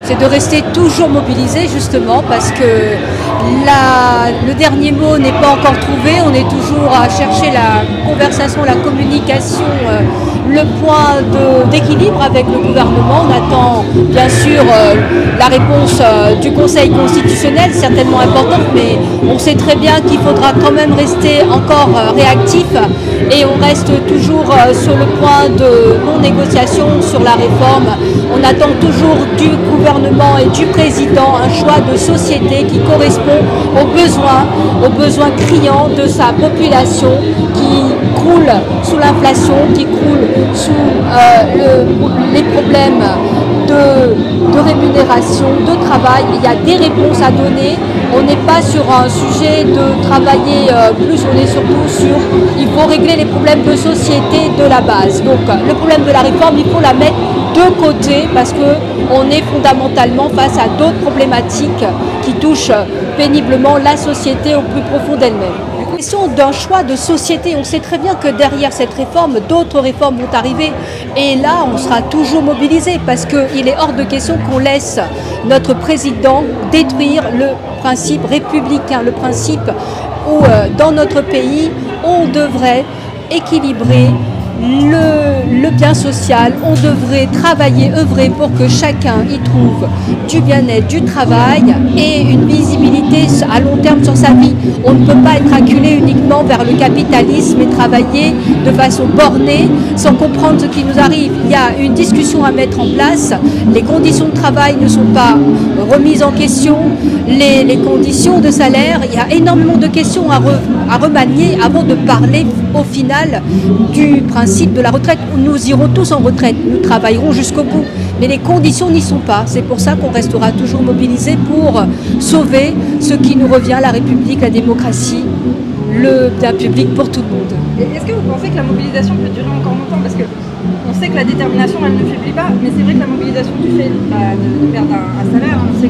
C'est de rester toujours mobilisé justement parce que le dernier mot n'est pas encore trouvé. On est toujours à chercher la conversation, la communication, le point d'équilibre avec le gouvernement. On attend bien sûr la réponse du Conseil constitutionnel, certainement importante, mais on sait très bien qu'il faudra quand même rester encore réactif et on reste toujours sur le point de non-négociation sur la réforme. On attend toujours du gouvernement et du président un choix de société qui correspond aux besoins criants de sa population qui croule sous l'inflation, qui croule sous les problèmes de rémunération, de travail. Il y a des réponses à donner. On n'est pas sur un sujet de travailler plus, on est surtout sur il faut régler les problèmes de société de la base. Donc le problème de la réforme, il faut la mettre de côté parce qu'on est fondamentalement face à d'autres problématiques qui touchent péniblement la société au plus profond d'elle-même. La question d'un choix de société, on sait très bien que derrière cette réforme, d'autres réformes vont arriver et là on sera toujours mobilisé parce qu'il est hors de question qu'on laisse notre président détruire le principe républicain, le principe où dans notre pays on devrait équilibrer le bien social, on devrait travailler, œuvrer pour que chacun y trouve du bien-être, du travail et une visibilité à long terme sur sa vie. On ne peut pas être acculé uniquement vers le capitalisme et travailler de façon bornée sans comprendre ce qui nous arrive. Il y a une discussion à mettre en place, les conditions de travail ne sont pas remises en question, les conditions de salaire, il y a énormément de questions à remanier avant de parler au final du principe de la retraite. Nous irons tous en retraite, nous travaillerons jusqu'au bout, mais les conditions n'y sont pas. C'est pour ça qu'on restera toujours mobilisés pour sauver ce qui nous revient, la République, la démocratie, le bien public pour tout le monde. Est-ce que vous pensez que la mobilisation peut durer encore longtemps? Parce qu'on sait que la détermination, elle ne faiblit pas, mais c'est vrai que la mobilisation du fait de perdre un salaire, on sait